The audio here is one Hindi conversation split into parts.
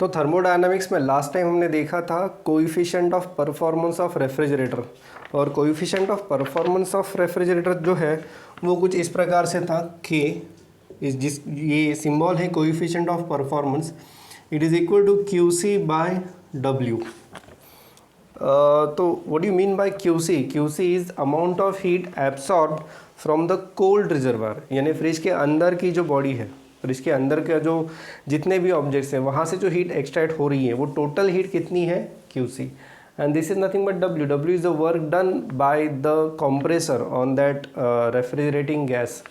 तो थर्मोडायनामिक्स में लास्ट टाइम हमने देखा था coefficient of performance of refrigerator, और coefficient of performance of refrigerator जो है वो कुछ इस प्रकार से था कि जिस ये सिंबल है coefficient of performance, it is equal to QC by W। तो what do you mean by QC? QC is amount of heat absorbed from the cold reservoir, यानी फ्रिज के अंदर की जो बॉडी है, फ्रिज के अंदर का जो जितने भी ऑब्जेक्ट्स हैं वहाँ से जो हीट एक्सट्रैक्ट हो रही है वो टोटल हीट कितनी है QC, and this is nothing but W। W is the work done by the compressor on that refrigerating gas,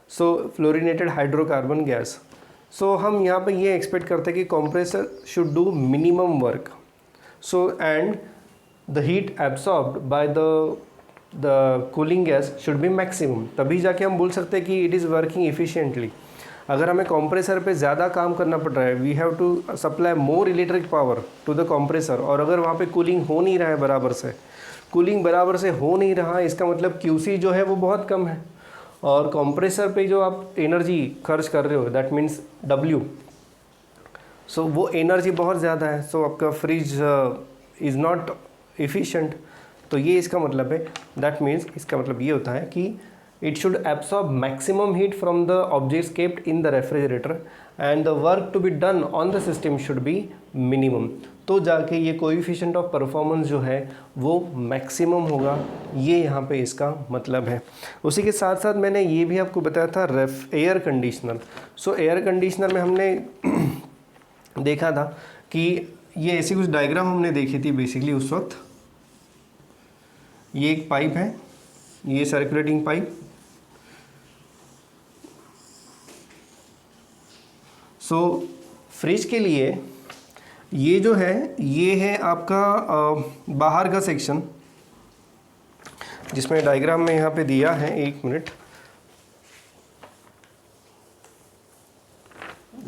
so fluorinated hydrocarbon gas. So हम यहाँ पे ये एक्सपेक्ट करते हैं कि compressor should do minimum work, so and the heat absorbed by the cooling gas should be maximum, तभी जाके हम बोल सकते हैं कि इट इज़ वर्किंग एफिशिएंटली। अगर हमें कंप्रेसर पे ज़्यादा काम करना पड़ रहा है, we have to supply more electric power to the compressor, और अगर वहाँ पे कूलिंग हो नहीं रहा है बराबर से, कूलिंग बराबर से हो नहीं रहा, इसका मतलब QC जो है वो बहुत कम है, और कंप्रेसर पे जो आप एनर्जी खर्च कर रहे हो दैट मीन्स W, सो वो एनर्जी बहुत ज़्यादा है, सो आपका फ्रिज इज़ नॉट एफिशिएंट। तो ये इसका मतलब है, दैट मीन्स इसका मतलब ये होता है कि it should absorb maximum heat from the objects kept in the refrigerator and the work to be done on the system should be minimum, तो जाके ये कोएफिशिएंट ऑफ परफॉर्मेंस जो है वो मैक्सिमम होगा, ये यहाँ पे इसका मतलब है। उसी के साथ साथ मैंने ये भी आपको बताया था एयर कंडीशनर। सो एयर कंडीशनर में हमने देखा था कि ये ऐसी कुछ डायग्राम हमने देखी थी बेसिकली उस वक्त। ये एक पाइप है, ये सर्कुलेटिंग पाइप, सो फ्रिज के लिए ये जो है ये है आपका बाहर का सेक्शन, जिसमें डायग्राम में यहाँ पे दिया है, एक मिनट,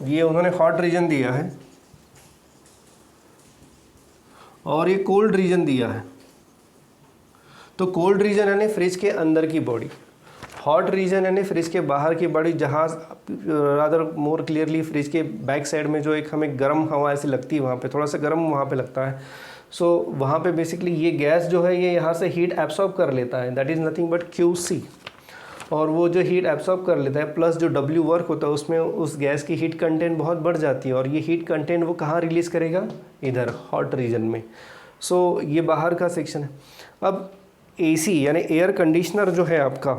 ये उन्होंने हॉट रीजन दिया है और ये कोल्ड रीजन दिया है। तो कोल्ड रीजन यानी फ्रिज के अंदर की बॉडी, हॉट रीजन यानी फ्रिज के बाहर की बॉडी, जहाँ रादर मोर क्लियरली फ्रिज के बैक साइड में जो एक हमें गर्म हवा ऐसी लगती है, वहाँ पे थोड़ा सा गर्म वहाँ पे लगता है। सो वहाँ पे बेसिकली ये गैस जो है ये यहाँ से हीट एब्सॉर्ब कर लेता है, that is nothing but QC, और वो जो हीट एब्सॉर्ब कर लेता है प्लस जो W वर्क होता है उसमें उस गैस की हीट कंटेंट बहुत बढ़ जाती है, और ये हीट कंटेंट वो कहाँ रिलीज़ करेगा, इधर हॉट रीजन में। सो ये बाहर का सेक्शन है। अब AC यानी एयर कंडीशनर जो है आपका,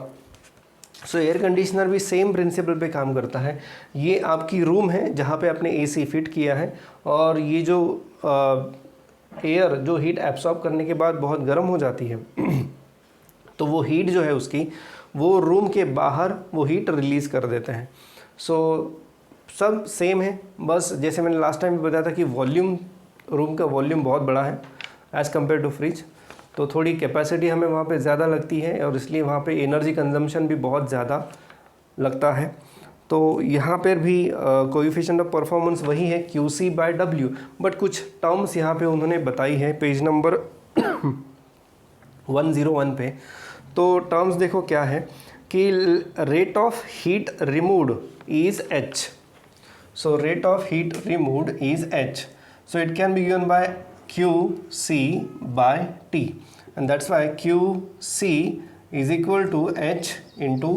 सो एयर कंडीशनर भी सेम प्रिंसिपल पे काम करता है। ये आपकी रूम है जहाँ पे आपने AC फिट किया है, और ये जो एयर जो हीट एब्सॉर्ब करने के बाद बहुत गर्म हो जाती है तो वो हीट जो है उसकी वो रूम के बाहर वो हीट रिलीज़ कर देते हैं। सो सब सेम है, बस जैसे मैंने लास्ट टाइम बताया था कि वॉल्यूम, रूम का वॉल्यूम बहुत बड़ा है एज़ कम्पेयर टू फ्रिज, तो थोड़ी कैपेसिटी हमें वहाँ पे ज़्यादा लगती है, और इसलिए वहाँ पे एनर्जी कंजम्पशन भी बहुत ज़्यादा लगता है। तो यहाँ पर भी कोएफिशिएंट ऑफ परफॉर्मेंस वही है QC बाय W, बट कुछ टर्म्स यहाँ पे उन्होंने बताई है पेज नंबर 101 पे। तो टर्म्स देखो क्या है कि rate of heat removed is H, so rate of heat removed is H, so it can be given by QC by T, and that's why QC is equal to H into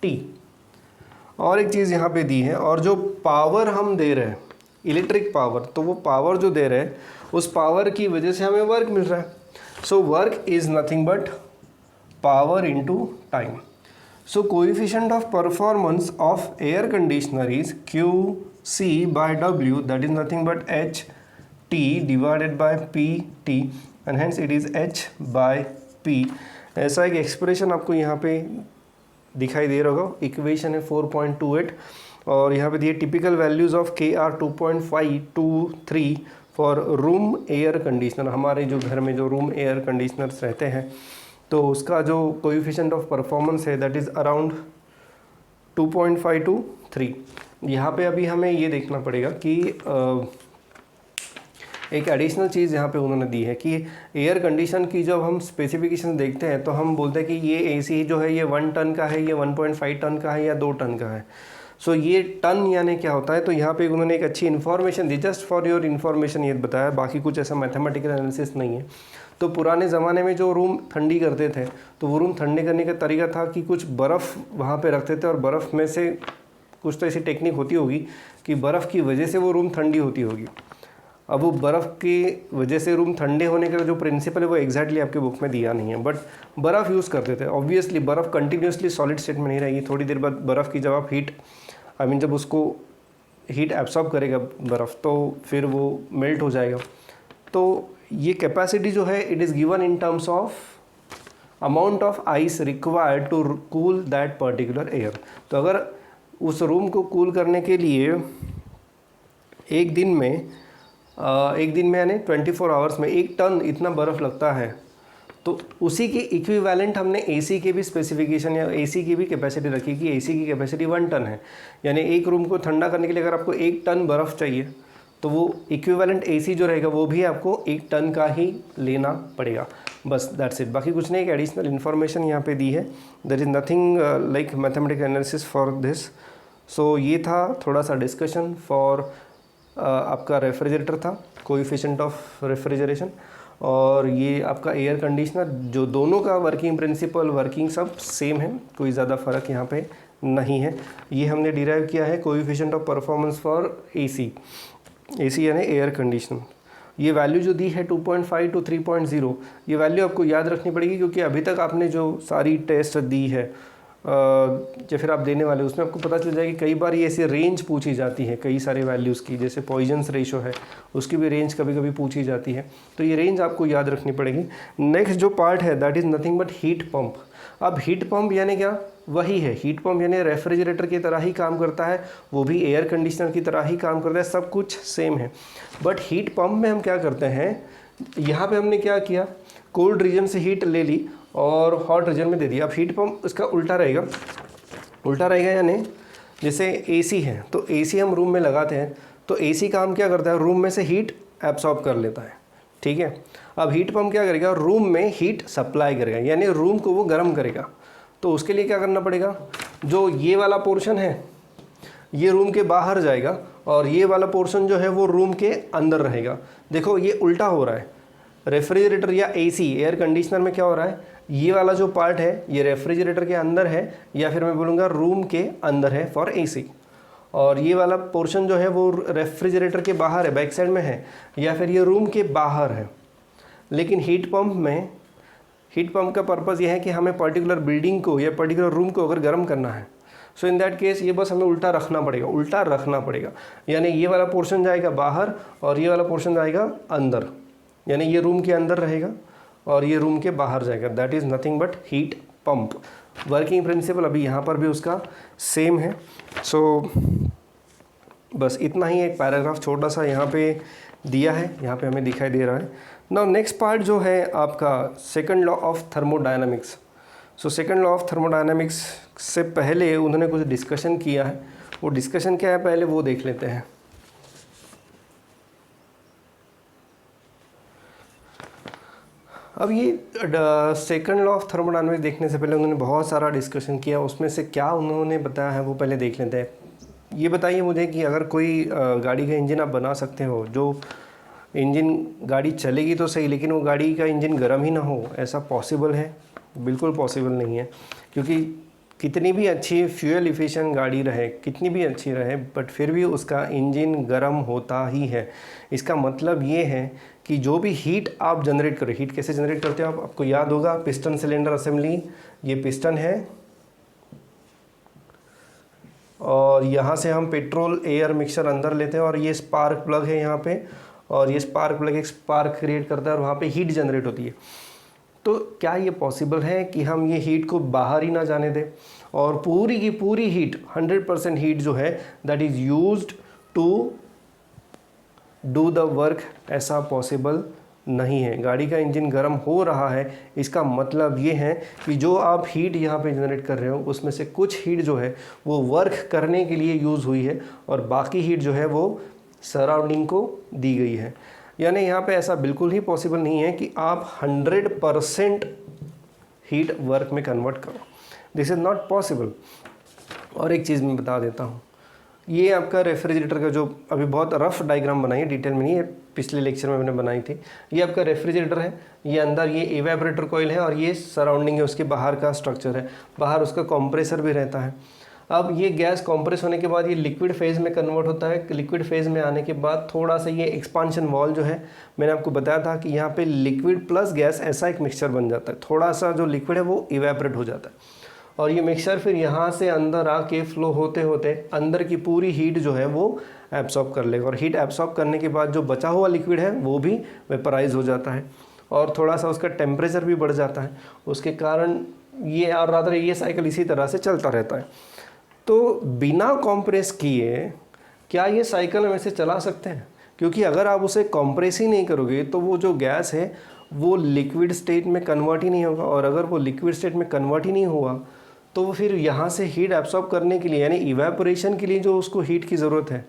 T। और एक चीज़ यहाँ पे दी है, और जो पावर हम दे रहे हैं इलेक्ट्रिक पावर, तो वो पावर जो दे रहे हैं उस पावर की वजह से हमें वर्क मिल रहा है। So work is nothing but power into time. So coefficient of performance of air conditioner is QC by W, that is nothing but HT divided by PT, and hence it is H by P। ऐसा एक एक्सप्रेशन आपको यहाँ पे दिखाई दे रहा होगा, इक्वेशन है 4.28, और यहाँ पे दिए typical values of KR 2.523 for room air conditioner. हमारे जो घर में जो रूम एयर कंडीशनर्स रहते हैं तो उसका जो कोएफिशिएंट ऑफ परफॉर्मेंस है दैट इज़ अराउंड 2.523। यहाँ पे अभी हमें ये देखना पड़ेगा कि एक एडिशनल चीज़ यहाँ पे उन्होंने दी है कि एयर कंडीशन की जब हम स्पेसिफिकेशन देखते हैं तो हम बोलते हैं कि ये AC जो है ये 1 टन का है, ये 1.5 टन का है या 2 टन का है। सो ये टन यानी क्या होता है, तो यहाँ पे उन्होंने एक अच्छी information the, just for your information ये बताया, बाकी कुछ ऐसा मैथमेटिकल एनालिसिस नहीं है। तो पुराने ज़माने में जो रूम ठंडी करते थे तो वो रूम ठंडे करने का तरीका था कि कुछ बर्फ़ वहाँ पे रखते थे और बर्फ़ में से कुछ तो ऐसी टेक्निक होती होगी कि बर्फ़ की वजह से वो रूम ठंडी होती होगी। अब वो बर्फ़ की वजह से रूम ठंडे होने का जो प्रिंसिपल है वो एग्जैक्टली आपके बुक में दिया नहीं है, बट बर्फ़ यूज़ करते थे। ऑब्वियसली बर्फ़ कंटिन्यूसली सॉलिड स्टेट में नहीं रहेगी, थोड़ी देर बाद बर्फ़ की जब आप हीट जब उसको हीट एब्सॉर्ब करेगा बर्फ़ तो फिर वो मेल्ट हो जाएगा। तो ये कैपेसिटी जो है it is given in terms of amount of ice required to cool that particular air. तो अगर उस रूम को कूल करने के लिए एक दिन में यानी 24 आवर्स में 1 टन इतना बर्फ़ लगता है, तो उसी के इक्विवेलेंट हमने एसी के भी स्पेसिफिकेशन या एसी की भी कैपेसिटी रखी कि एसी की कैपेसिटी 1 टन है। यानी एक रूम को ठंडा करने के लिए अगर आपको 1 टन बर्फ़ चाहिए तो वो इक्विवेलेंट एसी जो रहेगा वो भी आपको 1 टन का ही लेना पड़ेगा। बस दैट्स इट, बाकी कुछ नहीं। एक एडिशनल इन्फॉर्मेशन यहाँ पे दी है, there is nothing like mathematical analysis for this. So ये था थोड़ा सा डिस्कशन फॉर आपका रेफ्रिजरेटर था, कोएफिशिएंट ऑफ रेफ्रिजरेशन, और ये आपका एयर कंडीशनर, जो दोनों का वर्किंग प्रिंसिपल वर्किंग सब सेम है, कोई ज़्यादा फ़र्क यहाँ पे नहीं है। ये हमने डिराइव किया है coefficient of performance for AC यानी एयर कंडीशनर। ये वैल्यू जो दी है 2.5 to 3.0, ये वैल्यू आपको याद रखनी पड़ेगी क्योंकि अभी तक आपने जो सारी टेस्ट दी है या फिर आप देने वाले उसमें आपको पता चल जाएगी कई बार ये ऐसी रेंज पूछी जाती है कई सारे वैल्यूज़ की, जैसे पॉइजन्स रेशो है उसकी भी रेंज कभी कभी पूछी जाती है, तो ये रेंज आपको याद रखनी पड़ेगी। नेक्स्ट जो पार्ट है that is nothing but heat pump. अब हीट पंप यानी क्या, वही है हीट पंप यानी रेफ्रिजरेटर की तरह ही काम करता है, वो भी एयर कंडीशनर की तरह ही काम करता है, सब कुछ सेम है। बट हीट पंप में हम क्या करते हैं, यहाँ पे हमने क्या किया, कोल्ड रीजन से हीट ले ली और हॉट रीजन में दे दिया। अब हीट पंप इसका उल्टा रहेगा यानी जैसे एसी है तो एसी हम रूम में लगाते हैं तो एसी काम क्या करता है, रूम में से हीट एब्सॉर्ब कर लेता है, ठीक है। अब हीट पंप क्या करेगा, रूम में हीट सप्लाई करेगा यानी रूम को वो गर्म करेगा। तो उसके लिए क्या करना पड़ेगा, जो ये वाला पोर्शन है ये रूम के बाहर जाएगा और ये वाला पोर्शन जो है वो रूम के अंदर रहेगा। देखो ये उल्टा हो रहा है, रेफ्रिजरेटर या एसी एयर कंडीशनर में क्या हो रहा है, ये वाला जो पार्ट है ये रेफ्रिजरेटर के अंदर है या फिर मैं बोलूँगा रूम के अंदर है फॉर एसी, और ये वाला पोर्शन जो है वो रेफ्रिजरेटर के बाहर है, बैक साइड में है, या फिर ये रूम के बाहर है। लेकिन हीट पंप का पर्पज़ ये है कि हमें पर्टिकुलर बिल्डिंग को या पर्टिकुलर रूम को अगर गर्म करना है, सो इन दैट केस ये बस हमें उल्टा रखना पड़ेगा। यानी ये वाला पोर्शन जाएगा बाहर और ये वाला पोर्शन जाएगा अंदर, यानी ये रूम के अंदर रहेगा और ये रूम के बाहर जाएगा। That is nothing but heat pump. Working principle अभी यहाँ पर भी उसका सेम है। सो बस इतना ही, एक पैराग्राफ छोटा सा यहाँ पे दिया है, यहाँ पे हमें दिखाई दे रहा है। नाउ नेक्स्ट पार्ट जो है आपका second law of thermodynamics. So second law of thermodynamics से पहले उन्होंने कुछ डिस्कशन किया है, वो डिस्कशन क्या है पहले वो देख लेते हैं। अब ये सेकंड लॉ ऑफ थर्मोडायनामिक्स देखने से पहले उन्होंने बहुत सारा डिस्कशन किया, उसमें से क्या उन्होंने बताया है वो पहले देख लेते हैं। ये बताइए मुझे कि अगर कोई गाड़ी का इंजन आप बना सकते हो, जो इंजन गाड़ी चलेगी तो सही लेकिन वो गाड़ी का इंजन गर्म ही ना हो, ऐसा पॉसिबल है? बिल्कुल पॉसिबल नहीं है, क्योंकि कितनी भी अच्छी फ्यूल इफ़िशिएंट गाड़ी रहे, कितनी भी अच्छी रहे, बट फिर भी उसका इंजन गर्म होता ही है। इसका मतलब ये है कि जो भी हीट आप जनरेट करो, हीट कैसे जनरेट करते हो आपको याद होगा, पिस्टन सिलेंडर असेंबली, ये पिस्टन है और यहाँ से हम पेट्रोल एयर मिक्सचर अंदर लेते हैं और ये स्पार्क प्लग है यहाँ पे, और ये स्पार्क प्लग एक स्पार्क क्रिएट करता है और वहाँ पे हीट जनरेट होती है। तो क्या ये पॉसिबल है कि हम ये हीट को बाहर ही ना जाने दें और पूरी की पूरी हीट 100% हीट जो है that is used to do the work? ऐसा पॉसिबल नहीं है। गाड़ी का इंजन गर्म हो रहा है, इसका मतलब ये है कि जो आप हीट यहाँ पे जनरेट कर रहे हो उसमें से कुछ हीट जो है वो वर्क करने के लिए यूज़ हुई है और बाकी हीट जो है वो सराउंडिंग को दी गई है। यानी यहाँ पे ऐसा बिल्कुल ही पॉसिबल नहीं है कि आप 100% हीट वर्क में कन्वर्ट करो, दिस इज़ नॉट पॉसिबल। और एक चीज़ मैं बता देता हूँ, ये आपका रेफ्रिजरेटर का जो अभी बहुत रफ डायग्राम बनाई है, डिटेल में नहीं है, पिछले लेक्चर में मैंने बनाई थी। ये आपका रेफ्रिजरेटर है, ये अंदर ये इवेपोरेटर कॉइल है और ये सराउंडिंग है उसके बाहर का स्ट्रक्चर है, बाहर उसका कंप्रेसर भी रहता है। अब ये गैस कंप्रेस होने के बाद ये लिक्विड फेज में कन्वर्ट होता है। लिक्विड फेज में आने के बाद थोड़ा सा ये एक्सपांशन वॉल जो है, मैंने आपको बताया था कि यहाँ पे लिक्विड प्लस गैस ऐसा एक मिक्सचर बन जाता है। थोड़ा सा जो लिक्विड है वो इवेपोरेट हो जाता है और ये मिक्सचर फिर यहाँ से अंदर आके फ्लो होते होते अंदर की पूरी हीट जो है वो एब्सॉर्ब कर लेगा और हीट एब्सॉर्ब करने के बाद जो बचा हुआ लिक्विड है वो भी वेपराइज हो जाता है और थोड़ा सा उसका टेम्परेचर भी बढ़ जाता है। उसके कारण ये और रादर ये साइकिल इसी तरह से चलता रहता है। तो बिना कॉम्प्रेस किए क्या ये साइकिल हम ऐसे चला सकते हैं? क्योंकि अगर आप उसे कॉम्प्रेस ही नहीं करोगे तो वो जो गैस है वो लिक्विड स्टेट में कन्वर्ट ही नहीं होगा और अगर वो लिक्विड स्टेट में कन्वर्ट ही नहीं हुआ तो फिर यहाँ से हीट एब्सॉर्ब करने के लिए यानी इवेपोरेशन के लिए जो उसको हीट की ज़रूरत है,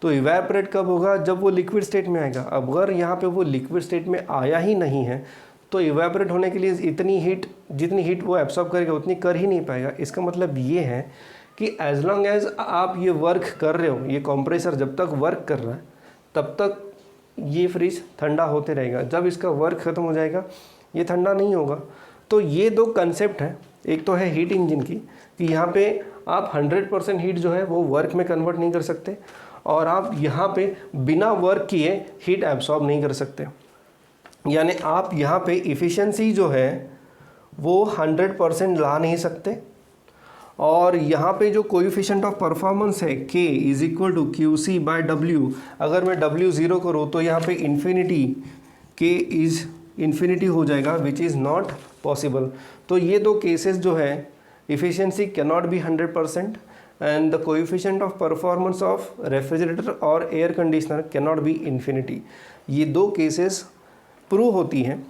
तो इवेपोरेट कब होगा? जब वो लिक्विड स्टेट में आएगा। अब अगर यहाँ पे वो लिक्विड स्टेट में आया ही नहीं है तो इवेपोरेट होने के लिए इतनी हीट, जितनी हीट वो एब्सॉर्ब करेगा उतनी कर ही नहीं पाएगा। इसका मतलब ये है कि एज लॉन्ग एज आप ये वर्क कर रहे हो, ये कंप्रेसर जब तक वर्क कर रहा है तब तक ये फ्रिज ठंडा होते रहेगा। जब इसका वर्क ख़त्म हो जाएगा ये ठंडा नहीं होगा। तो ये दो कंसेप्ट हैं, एक तो है हीट इंजन की कि यहाँ पे आप 100% हीट जो है वो वर्क में कन्वर्ट नहीं कर सकते और आप यहाँ पे बिना वर्क किए हीट एब्सॉर्ब नहीं कर सकते। यानी आप यहाँ पे इफ़िशेंसी जो है वो 100% ला नहीं सकते और यहाँ पे जो कोएफिशिएंट ऑफ परफॉर्मेंस है K is equal to QC by W, अगर मैं W 0 करूँ तो यहाँ पे इन्फिनिटी K इज़ इन्फिनिटी हो जाएगा विच इज़ नॉट पॉसिबल। तो ये दो केसेस जो है efficiency can not be 100% and the coefficient of performance of refrigerator और air conditioner can not be infinity. ये दो केसेस प्रूव होती हैं।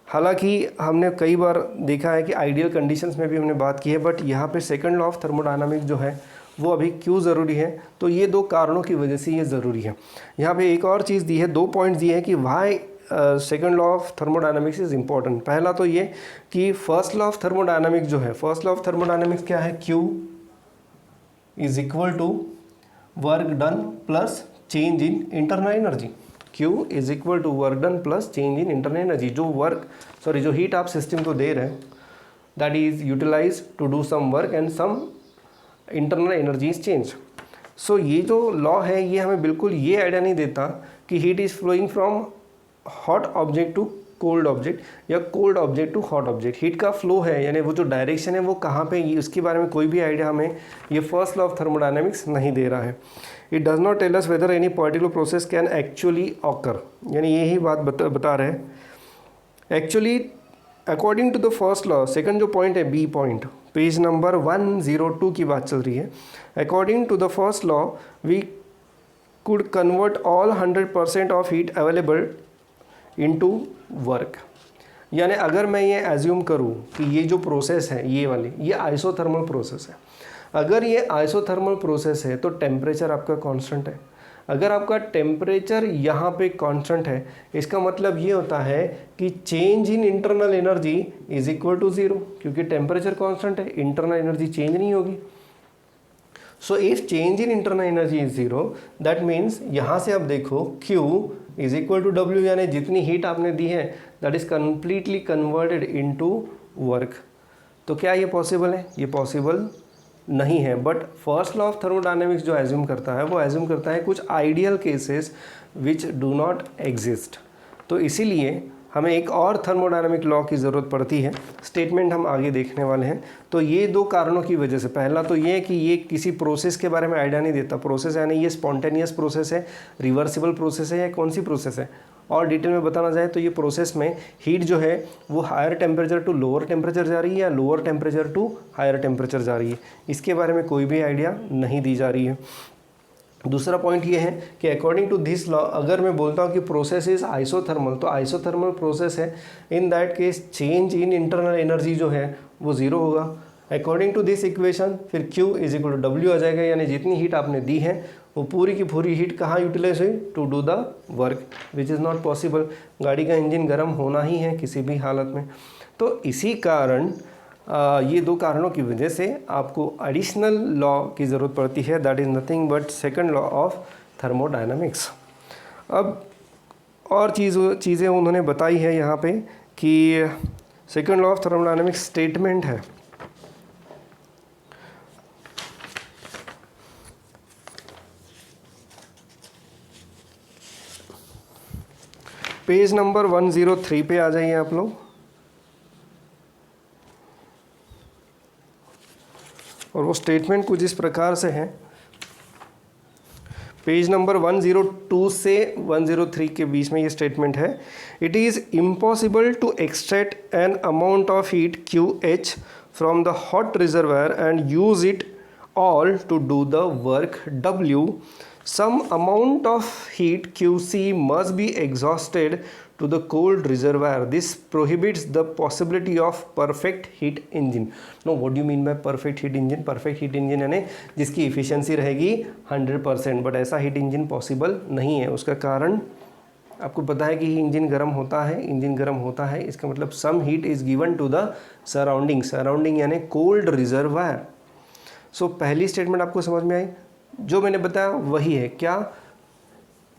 हालांकि हमने कई बार देखा है कि आइडियल कंडीशंस में भी हमने बात की है, बट यहाँ पे सेकंड लॉ ऑफ थर्मोडायनामिक्स जो है वो अभी क्यों ज़रूरी है? तो ये दो कारणों की वजह से ये ज़रूरी है। यहाँ पे एक और चीज़ दी है, 2 पॉइंट्स दिए हैं कि why second law of thermodynamics is important. पहला तो ये कि फर्स्ट लॉ ऑफ थर्मोडायनामिक्स जो है, फर्स्ट लॉ ऑफ थर्मोडायनामिक्स क्या है? Q is equal to work done plus change in internal energy. Q is equal to work done plus change in internal energy. जो हीट आप सिस्टम को दे रहे हैं that is utilise to do some work and some internal energy is change. So ये जो लॉ है ये हमें बिल्कुल ये आइडिया नहीं देता कि heat is flowing from hot object to cold object या cold object to hot object. Heat का फ्लो है यानी वो जो डायरेक्शन है वो कहाँ पे, उसके बारे में कोई भी आइडिया हमें ये फर्स्ट लॉ ऑफ थर्मोडायनामिक्स नहीं दे रहा है। It does not tell us whether any particular process can actually occur, यानी यही बात बता रहे हैं। Actually according to the first law, second जो पॉइंट है बी पॉइंट, पेज नंबर 102 की बात चल रही है। According to the first law we could convert all 100% of heat available into work। यानी अगर मैं ये एज्यूम करूँ कि ये जो प्रोसेस है ये वाली, ये आइसोथर्मल प्रोसेस है। अगर ये आइसोथर्मल प्रोसेस है तो टेम्परेचर आपका कांस्टेंट है। अगर आपका टेम्परेचर यहाँ पे कांस्टेंट है इसका मतलब ये होता है कि change in internal energy is equal to 0, क्योंकि टेम्परेचर कांस्टेंट है, इंटरनल एनर्जी चेंज नहीं होगी। So if change in internal energy is 0 that means यहाँ से आप देखो Q is equal to W, यानी जितनी हीट आपने दी है that is completely converted into work. तो क्या ये पॉसिबल है? ये पॉसिबल नहीं है। But first law of thermodynamics जो एज्यूम करता है वो एज्यूम करता है कुछ ideal cases which do not exist. तो इसीलिए हमें एक और थर्मोडायनामिक लॉ की ज़रूरत पड़ती है। स्टेटमेंट हम आगे देखने वाले हैं। तो ये दो कारणों की वजह से, पहला तो ये कि ये किसी प्रोसेस के बारे में आइडिया नहीं देता। प्रोसेस यानी ये स्पॉन्टेनियस प्रोसेस है, रिवर्सिबल प्रोसेस है या कौन सी प्रोसेस है। और डिटेल में बताना जाए तो ये प्रोसेस में हीट जो है वो higher temperature to lower temperature जा रही है या lower temperature to higher temperature जा रही है, इसके बारे में कोई भी आइडिया नहीं दी जा रही है। दूसरा पॉइंट ये है कि अकॉर्डिंग टू दिस लॉ अगर मैं बोलता हूँ कि प्रोसेस इज आइसोथर्मल, तो आइसोथर्मल प्रोसेस है, in that case change in internal energy जो है वो 0 होगा। अकॉर्डिंग टू दिस इक्वेशन फिर Q is equal to W आ जाएगा, यानी जितनी हीट आपने दी है वो पूरी की पूरी हीट कहाँ यूटिलाइज हुई? To do the work which is not possible. गाड़ी का इंजन गर्म होना ही है किसी भी हालत में। तो इसी कारण ये दो कारणों की वजह से आपको एडिशनल लॉ की ज़रूरत पड़ती है, that is nothing but second law of thermodynamics. अब और चीज़ें उन्होंने बताई है यहाँ पे कि second law of thermodynamics statement है। पेज नंबर 103 पे आ जाइए आप लोग, और वो स्टेटमेंट कुछ इस प्रकार से है। पेज नंबर 102 से 103 के बीच में ये स्टेटमेंट है। It is impossible to extract an amount of heat QH from the hot reservoir and use it all to do the work W. Some amount of heat QC must be exhausted to the cold reservoir. This prohibits the possibility of perfect heat engine. No, what do you mean by perfect heat engine? Perfect heat engine यानी जिसकी efficiency रहेगी 100%, बट ऐसा heat engine possible नहीं है। उसका कारण आपको पता है कि इंजन गर्म होता है, इंजन गर्म होता है, इसका मतलब some heat is given to the surrounding यानी कोल्ड रिजर्वायर। सो पहली स्टेटमेंट आपको समझ में आई, जो मैंने बताया वही है। क्या?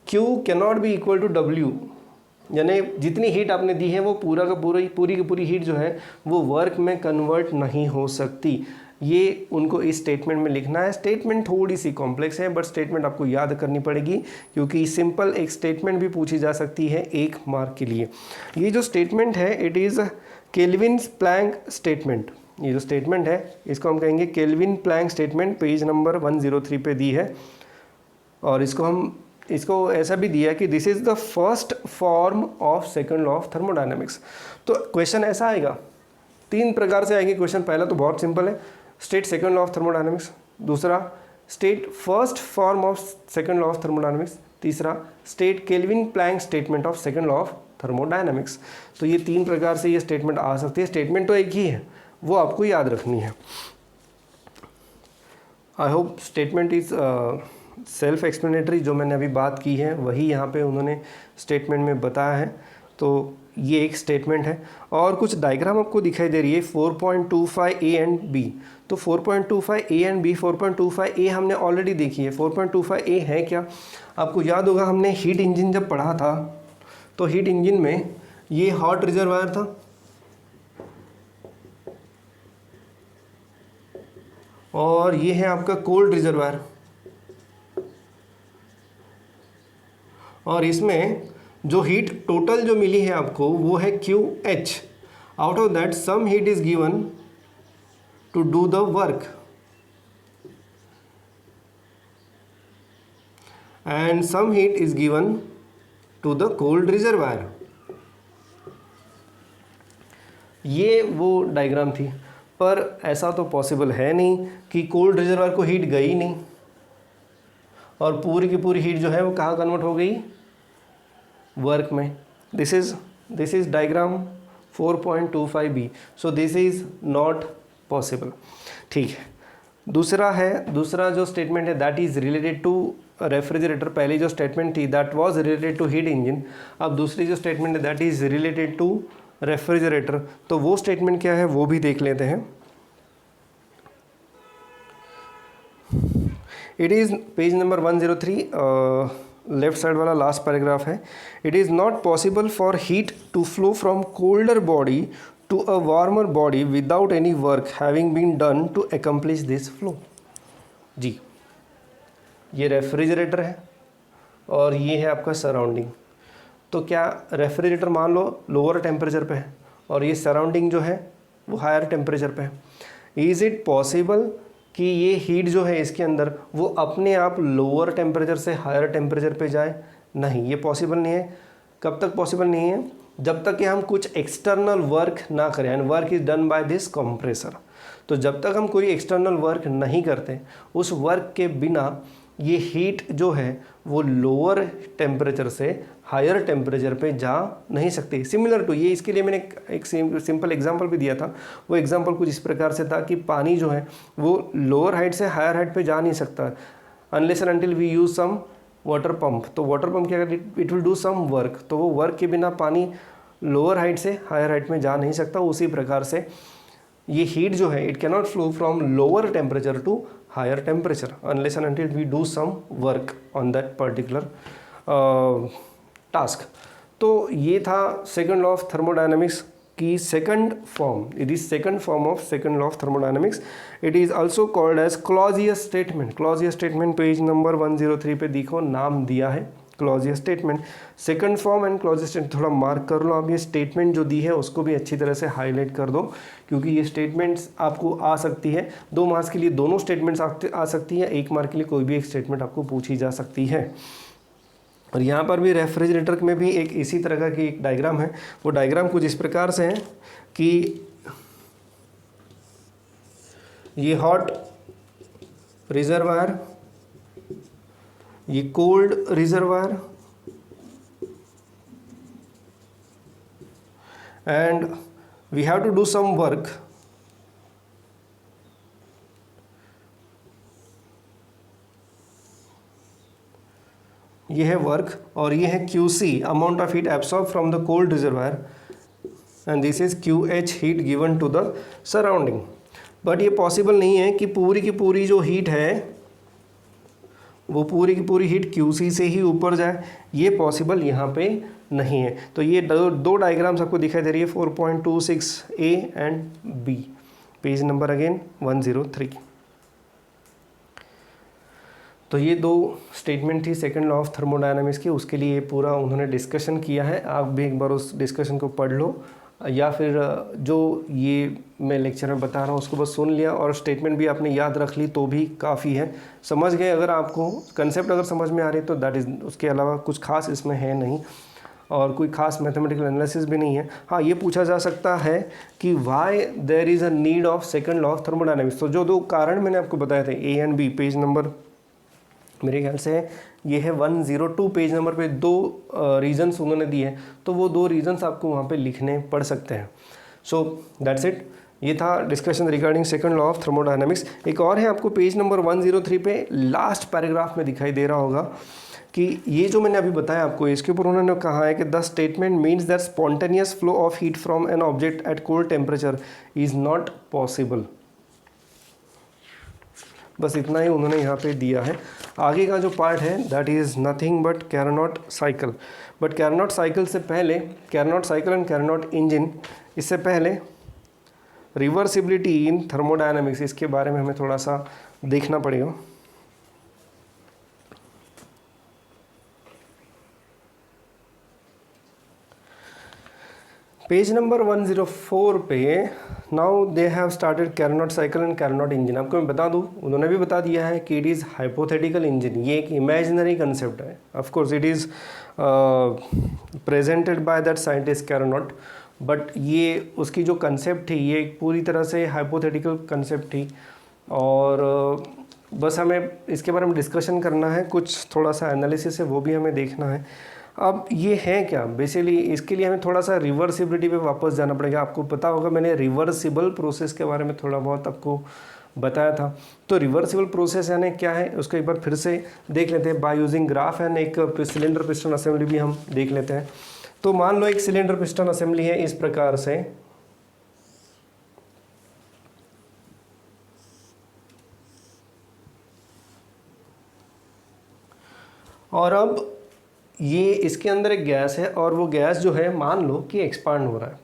Q cannot be equal to W, यानी जितनी हीट आपने दी है वो पूरी की पूरी हीट जो है वो वर्क में कन्वर्ट नहीं हो सकती। ये उनको इस स्टेटमेंट में लिखना है। स्टेटमेंट थोड़ी सी कॉम्प्लेक्स है, बट स्टेटमेंट आपको याद करनी पड़ेगी, क्योंकि सिंपल एक स्टेटमेंट भी पूछी जा सकती है 1 मार्क के लिए। ये जो स्टेटमेंट है it is Kelvin Planck statement. ये जो स्टेटमेंट है इसको हम कहेंगे Kelvin Planck statement. Page number 103 पे दी है, और इसको ऐसा भी दिया है कि this is the first form of second law of thermodynamics. तो क्वेश्चन ऐसा आएगा, 3 प्रकार से आएंगे क्वेश्चन। पहला तो बहुत सिंपल है, state second law of thermodynamics. दूसरा, state first form of second law of thermodynamics. तीसरा, state Kelvin Planck statement of second law of thermodynamics. तो ये 3 प्रकार से ये स्टेटमेंट आ सकती है। स्टेटमेंट तो एक ही है, वो आपको याद रखनी है। I hope statement is self explanatory. जो मैंने अभी बात की है वही यहाँ पे उन्होंने स्टेटमेंट में बताया है। तो ये एक स्टेटमेंट है, और कुछ डायग्राम आपको दिखाई दे रही है 4.25 A एंड B। तो 4.25 A एंड B, 4.25 A हमने ऑलरेडी देखी है। 4.25 A है क्या? आपको याद होगा हमने हीट इंजन जब पढ़ा था, तो हीट इंजन में ये हॉट रिजर्वायर था, और ये है आपका कोल्ड रिजर्वायर, और इसमें जो हीट टोटल जो मिली है आपको वो है QH। Out of that some heat is given to do the work, and some heat is given to the cold reservoir. ये वो डायग्राम थी, पर ऐसा तो पॉसिबल है नहीं कि कोल्ड रिजर्वायर को हीट गई नहीं और पूरी की पूरी हीट जो है वो कहाँ कन्वर्ट हो गई? वर्क में। This is diagram 4.25B। So this is not possible. ठीक है। दूसरा जो स्टेटमेंट है that is related to refrigerator. पहली जो स्टेटमेंट थी that was related to heat engine, अब दूसरी जो स्टेटमेंट है that is related to refrigerator. तो वो स्टेटमेंट क्या है वो भी देख लेते हैं। It is page number 103, left side वाला लास्ट पैराग्राफ है। It is not possible for heat to flow from colder body to a warmer body without any work having been done to accomplish this flow. जी, ये रेफ्रिजरेटर है और ये है आपका सराउंडिंग। तो क्या रेफ्रिजरेटर मान लो लोअर टेम्परेचर पे है और ये सराउंडिंग जो है वो हायर टेम्परेचर पे है। इज़ इट पॉसिबल कि ये हीट जो है इसके अंदर वो अपने आप लोअर टेम्परेचर से हायर टेम्परेचर पे जाए? नहीं, ये पॉसिबल नहीं है। कब तक पॉसिबल नहीं है? जब तक कि हम कुछ एक्सटर्नल वर्क ना करें, and work is done by this compressor. तो जब तक हम कोई एक्सटर्नल वर्क नहीं करते, उस वर्क के बिना ये हीट जो है वो लोअर टेम्परेचर से हायर टेम्परेचर पे जा नहीं सकती। सिमिलर टू ये, इसके लिए मैंने एक सिंपल एग्जांपल भी दिया था। वो एग्जांपल कुछ इस प्रकार से था कि पानी जो है वो लोअर हाइट से हायर हाइट पे जा नहीं सकता unless and until we use some water pump. तो वाटर पंप क्या करेगा? It will do some work. तो वो वर्क के बिना पानी लोअर हाइट से हायर हाइट में जा नहीं सकता। उसी प्रकार से ये हीट जो है it cannot flow from lower temperature to higher temperature unless and until we do some work on that particular task. तो ये था सेकंड लॉ ऑफ थर्मोडायनेमिक्स की second form. It is second form of second law of thermodynamics. It is also called as Clausius statement. Clausius statement page number 103 पे देखो नाम दिया है Clausius statement. Second form and Clausius statement थोड़ा मार्क कर लो आप। ये स्टेटमेंट जो दी है उसको भी अच्छी तरह से हाईलाइट कर दो, क्योंकि ये स्टेटमेंट्स आपको आ सकती है 2 मार्क्स के लिए, दोनों स्टेटमेंट्स आ सकती है, 1 मार्क के लिए कोई भी एक स्टेटमेंट आपको पूछी जा सकती है। और यहाँ पर भी रेफ्रिजरेटर में भी एक इसी तरह का की एक डायग्राम है। वो डायग्राम कुछ इस प्रकार से है कि ये हॉट रिजर्वायर, ये cold reservoir, and we have to do some work. ये है वर्क और ये है QC amount of heat absorb from the cold reservoir and this is QH heat given to the surrounding. But ये पॉसिबल नहीं है कि पूरी की पूरी जो हीट है वो पूरी की पूरी हीट QC से ही ऊपर जाए, ये पॉसिबल यहाँ पे नहीं है। तो ये दो डायग्राम्स आपको दिखाई दे रही है 4.26A and B, page number again 103। तो ये 2 स्टेटमेंट थी सेकंड लॉ ऑफ थर्मोडायनामिक्स की, उसके लिए पूरा उन्होंने डिस्कशन किया है। आप भी एक बार उस डिस्कशन को पढ़ लो, या फिर जो ये मैं लेक्चर में बता रहा हूँ उसको बस सुन लिया और स्टेटमेंट भी आपने याद रख ली तो भी काफ़ी है। समझ गए, अगर आपको कंसेप्ट अगर समझ में आ रही है तो दैट इज़, उसके अलावा कुछ खास इसमें है नहीं और कोई खास मैथमेटिकल एनालिसिस भी नहीं है। हाँ, ये पूछा जा सकता है कि why there is a need of second law of thermodynamics. तो जो 2 कारण मैंने आपको बताए थे A and B, page number मेरे ख्याल से ये है 102 पेज नंबर पे 2 रीजंस उन्होंने दिए हैं, तो वो 2 रीजंस आपको वहाँ पे लिखने पड़ सकते हैं। सो दैट्स इट, ये था discussion regarding second law of thermodynamics. एक और है आपको पेज नंबर 103 पे लास्ट पैराग्राफ में दिखाई दे रहा होगा कि ये जो मैंने अभी बताया आपको, इसके ऊपर उन्होंने कहा है कि the statement means that spontaneous flow of heat from an object at cold temperature is not possible. बस इतना ही उन्होंने यहाँ पे दिया है। आगे का जो पार्ट है that is nothing but Carnot cycle. But Carnot cycle से पहले, Carnot cycle and Carnot engine, इससे पहले रिवर्सिबिलिटी इन थर्मोडायनामिक्स, इसके बारे में हमें थोड़ा सा देखना पड़ेगा। पेज नंबर 104 पे now they have started Carnot cycle and Carnot engine. आपको मैं बता दूं, उन्होंने भी बता दिया है कि इट इज़ हाइपोथेटिकल इंजन, ये एक इमेजिनरी कंसेप्ट है। Of course it is presented by that scientist Carnot, but ये उसकी जो कंसेप्ट थी ये एक पूरी तरह से हाइपोथेटिकल कंसेप्ट थी और बस हमें इसके बारे में डिस्कशन करना है, कुछ थोड़ा सा एनालिसिस है वो भी हमें देखना है। अब ये है क्या बेसिकली, इसके लिए हमें थोड़ा सा रिवर्सिबिलिटी पे वापस जाना पड़ेगा। आपको पता होगा मैंने रिवर्सिबल प्रोसेस के बारे में थोड़ा बहुत आपको बताया था। तो रिवर्सिबल प्रोसेस यानी क्या है उसको एक बार फिर से देख लेते हैं बाय यूजिंग ग्राफ एंड एक सिलेंडर पिस्टन असेंबली भी हम देख लेते हैं। तो मान लो एक सिलेंडर पिस्टन असेंबली है इस प्रकार से, और अब ये इसके अंदर एक गैस है और वो गैस जो है मान लो कि एक्सपांड हो रहा है।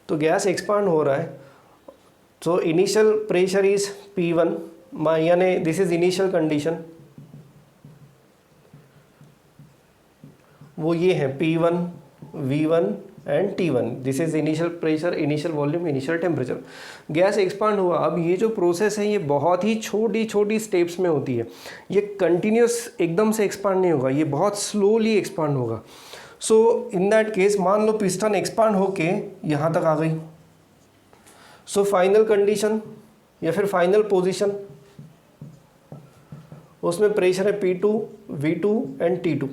तो गैस एक्सपांड हो रहा है, तो इनिशियल प्रेशर इज P1, यानी दिस इज इनिशियल कंडीशन, वो ये है P1, V1 and T1। This is initial pressure, initial volume, initial temperature. Gas expand हुआ। अब ये जो प्रोसेस है ये बहुत ही छोटी छोटी स्टेप्स में होती है, ये कंटिन्यूस एकदम से एक्सपांड नहीं होगा, ये बहुत स्लोली एक्सपांड होगा। सो इन दैट केस मान लो पिस्टन एक्सपांड होके यहाँ तक आ गई। सो फाइनल कंडीशन या फिर फाइनल पोजीशन, उसमें प्रेशर है P2, V2 एंड T2।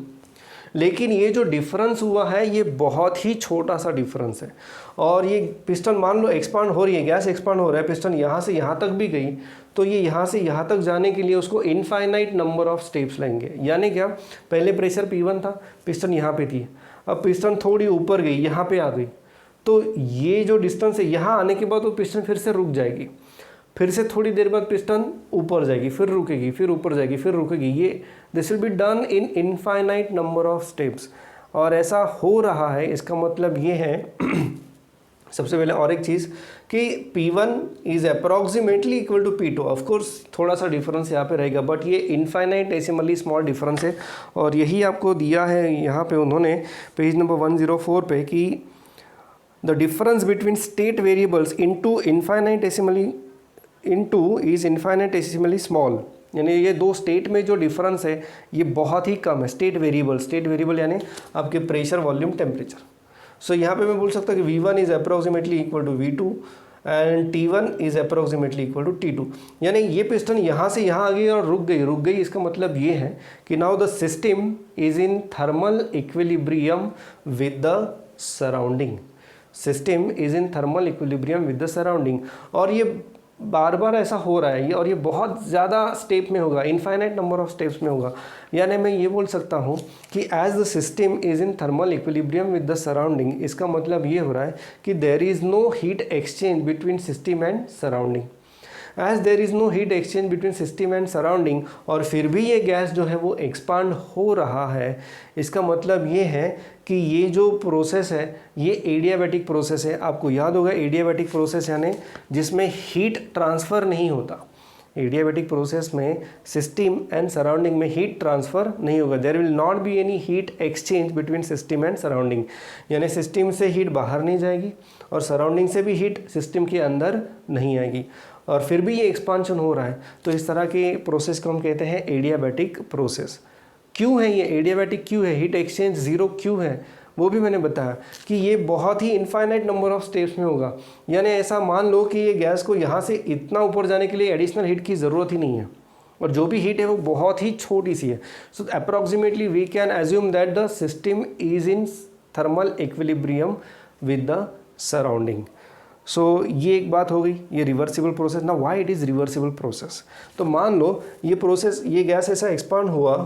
लेकिन ये जो डिफरेंस हुआ है ये बहुत ही छोटा सा डिफरेंस है और ये पिस्टन मान लो एक्सपांड हो रही है, गैस एक्सपांड हो रहा है, पिस्टन यहाँ से यहाँ तक भी गई, तो ये यहाँ से यहाँ तक जाने के लिए उसको इनफाइनाइट नंबर ऑफ स्टेप्स लेंगे। यानी क्या, पहले प्रेशर P1 था, पिस्टन यहाँ पे थी, अब पिस्टन थोड़ी ऊपर गई, यहाँ पे आ गई, तो ये जो डिस्टेंस है यहाँ आने के बाद वो पिस्टन फिर से रुक जाएगी, फिर से थोड़ी देर बाद पिस्टन ऊपर जाएगी, फिर रुकेगी, फिर ऊपर जाएगी, फिर रुकेगी। ये this will be done in infinite number of steps, और ऐसा हो रहा है। इसका मतलब ये है सबसे पहले और एक चीज़ कि P1 is approximately equal to P2। Of course थोड़ा सा डिफरेंस यहाँ पे रहेगा, बट ये इनफाइनाइटेसिमली स्मॉल डिफरेंस है। और यही आपको दिया है यहाँ पे उन्होंने पेज नंबर 104 पे कि the difference between state variables into is infinitesimally small, यानी ये दो स्टेट में जो डिफरेंस है ये बहुत ही कम है। स्टेट वेरिएबल यानी आपके प्रेशर, वॉल्यूम, टेम्परेचर। सो यहाँ पे मैं बोल सकता हूँ कि V1 is approximately equal to V2 and T1 is approximately equal to T2। यानी ये पिस्टन यहाँ से यहाँ आ गई और रुक गई। इसका मतलब ये है कि now the system is in thermal equilibrium with the surrounding. System is in thermal equilibrium with the surrounding. और ये बार बार ऐसा हो रहा है, और ये बहुत ज़्यादा स्टेप में होगा, इनफाइनाइट नंबर ऑफ स्टेप्स में होगा। यानी मैं ये बोल सकता हूँ कि as the system is in thermal equilibrium with the surrounding, इसका मतलब ये हो रहा है कि there is no heat exchange between system and surrounding. As there is no heat exchange between system and surrounding, और फिर भी ये गैस जो है वो एक्सपांड हो रहा है। इसका मतलब ये है कि ये जो प्रोसेस है ये एडियाबैटिक प्रोसेस है। आपको याद होगा एडियाबैटिक प्रोसेस यानी जिसमें हीट ट्रांसफ़र नहीं होता। एडियाबैटिक प्रोसेस में सिस्टम एंड सराउंडिंग में हीट ट्रांसफ़र नहीं होगा। There will not be any heat exchange between system and surrounding, यानी सिस्टम से हीट बाहर नहीं जाएगी और सराउंडिंग से भी हीट सिस्टम के अंदर नहीं आएगी, और फिर भी ये एक्सपांशन हो रहा है। तो इस तरह के प्रोसेस को हम कहते हैं एडियाबैटिक प्रोसेस। क्यों है ये एडियाबैटिक, क्यों है, हीट एक्सचेंज ज़ीरो क्यों है, वो भी मैंने बताया कि ये बहुत ही इनफाइनाइट नंबर ऑफ स्टेप्स में होगा। यानी ऐसा मान लो कि ये गैस को यहाँ से इतना ऊपर जाने के लिए एडिशनल हीट की ज़रूरत ही नहीं है, और जो भी हीट है वो बहुत ही छोटी सी है। So approximately we can assume that the system is in thermal equilibrium with the surrounding. So ये एक बात हो गई, ये रिवर्सिबल प्रोसेस। ना why it is reversible process, तो मान लो ये प्रोसेस, ये गैस ऐसा एक्सपांड हुआ,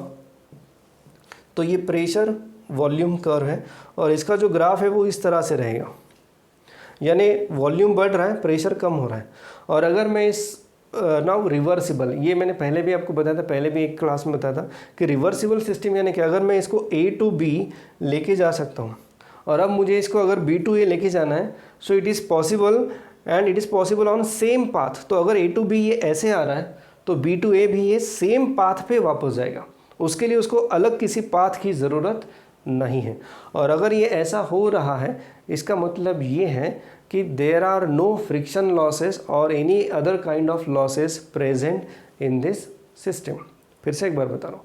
तो ये प्रेशर वॉल्यूम कर्व है, और इसका जो ग्राफ है वो इस तरह से रहेगा। यानी वॉल्यूम बढ़ रहा है, प्रेशर कम हो रहा है। और अगर मैं इस नाउ रिवर्सिबल, ये मैंने पहले भी आपको बताया था, पहले भी एक क्लास में बताया था कि रिवर्सिबल सिस्टम यानी कि अगर मैं इसको A to B लेके जा सकता हूँ, और अब मुझे इसको अगर B to A लेके जाना है, so it is possible and it is possible on same path. तो अगर A to B ये ऐसे आ रहा है तो B to A भी ये सेम पाथ पे वापस जाएगा। उसके लिए उसको अलग किसी पाथ की ज़रूरत नहीं है। और अगर ये ऐसा हो रहा है, इसका मतलब ये है कि there are no friction losses और any other kind of losses present in this system. फिर से एक बार बता रहा हूँ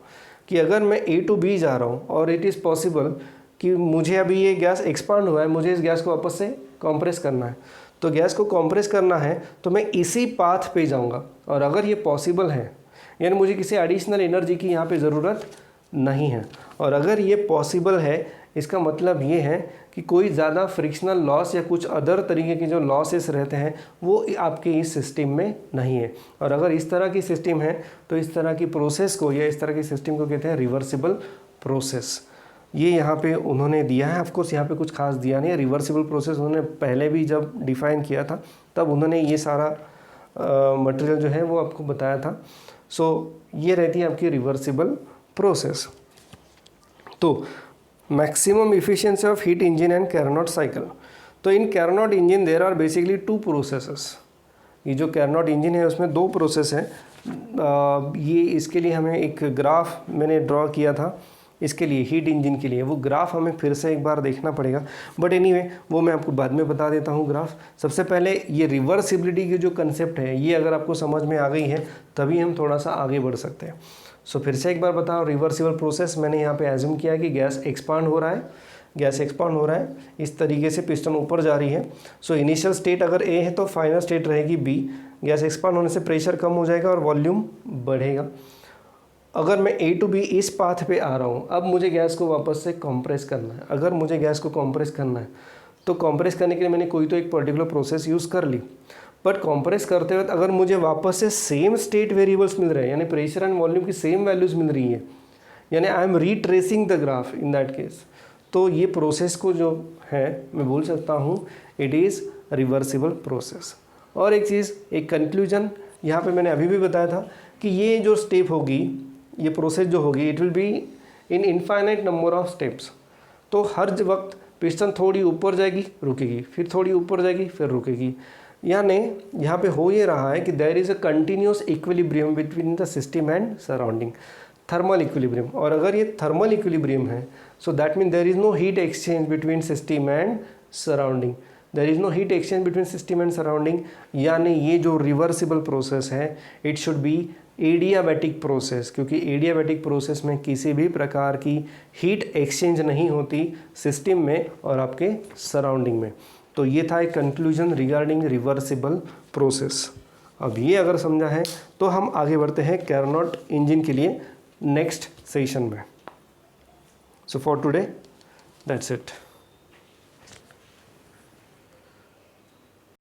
कि अगर मैं A to B जा रहा हूँ और इट इज़ पॉसिबल कि मुझे अभी ये गैस एक्सपांड हुआ है, मुझे इस गैस को वापस से कंप्रेस करना है, तो गैस को कंप्रेस करना है तो मैं इसी पाथ पे जाऊँगा। और अगर ये पॉसिबल है, यानी मुझे किसी एडिशनल एनर्जी की यहाँ पे ज़रूरत नहीं है, और अगर ये पॉसिबल है, इसका मतलब ये है कि कोई ज़्यादा फ्रिक्शनल लॉस या कुछ अदर तरीके के जो लॉसेस रहते हैं वो आपके इस सिस्टम में नहीं है। और अगर इस तरह की सिस्टम है तो इस तरह की प्रोसेस को या इस तरह की सिस्टम को कहते हैं रिवर्सिबल प्रोसेस। ये यहाँ पे उन्होंने दिया है। ऑफकोर्स यहाँ पे कुछ खास दिया नहीं है। रिवर्सिबल प्रोसेस उन्होंने पहले भी जब डिफ़ाइन किया था तब उन्होंने ये सारा मटेरियल जो है वो आपको बताया था। सो ये रहती है आपकी रिवर्सिबल प्रोसेस। तो maximum efficiency of heat engine and Carnot cycle. तो in Carnot engine there are basically two processes. ये जो कैरनोट इंजन है उसमें दो प्रोसेस हैं। ये इसके लिए हमें एक ग्राफ मैंने ड्रॉ किया था, इसके लिए हीट इंजन के लिए। वो ग्राफ हमें फिर से एक बार देखना पड़ेगा, बट एनीवे वो मैं आपको बाद में बता देता हूँ ग्राफ। सबसे पहले ये रिवर्सिबिलिटी की जो कंसेप्ट है ये अगर आपको समझ में आ गई है तभी हम थोड़ा सा आगे बढ़ सकते हैं। सो फिर से एक बार बताओ, रिवर्सिबल प्रोसेस मैंने यहाँ पे एज्यूम किया कि गैस एक्सपांड हो रहा है, गैस एक्सपांड हो रहा है, इस तरीके से पिस्टन ऊपर जा रही है। सो इनिशियल स्टेट अगर A है तो फाइनल स्टेट रहेगी B। गैस एक्सपांड होने से प्रेशर कम हो जाएगा और वॉल्यूम बढ़ेगा। अगर मैं A to B इस पाथ पे आ रहा हूँ, अब मुझे गैस को वापस से कंप्रेस करना है। अगर मुझे गैस को कंप्रेस करना है तो कंप्रेस करने के लिए मैंने कोई तो एक पर्टिकुलर प्रोसेस यूज़ कर ली, बट कंप्रेस करते वक्त अगर मुझे वापस से सेम स्टेट वेरिएबल्स मिल रहे हैं, यानी प्रेशर एंड वॉल्यूम की सेम वैल्यूज़ मिल रही है, यानी I am retracing the graph in that case, तो ये प्रोसेस को जो है मैं बोल सकता हूँ इट इज़ रिवर्सिबल प्रोसेस। और एक चीज़, एक कंक्लूजन यहाँ पे मैंने अभी भी बताया था कि ये जो स्टेप होगी, ये प्रोसेस जो होगी, it will be in infinite number of steps. तो हर वक्त पिस्टन थोड़ी ऊपर जाएगी, रुकेगी, फिर थोड़ी ऊपर जाएगी, फिर रुकेगी। यानी यहाँ पे हो ये रहा है कि there is a continuous equilibrium between the system and surrounding, thermal equilibrium. और अगर ये थर्मल इक्विलिब्रियम है so that mean there is no heat exchange between system and surrounding, there is no heat exchange between system and surrounding. यानी ये जो रिवर्सिबल प्रोसेस है it should be adiabatic process, क्योंकि एडियाबैटिक प्रोसेस में किसी भी प्रकार की हीट एक्सचेंज नहीं होती सिस्टम में और आपके सराउंडिंग में। तो ये था एक कंक्लूजन रिगार्डिंग रिवर्सिबल प्रोसेस। अब ये अगर समझा है तो हम आगे बढ़ते हैं कैरनॉट इंजन के लिए नेक्स्ट सेशन में। So for today that's it.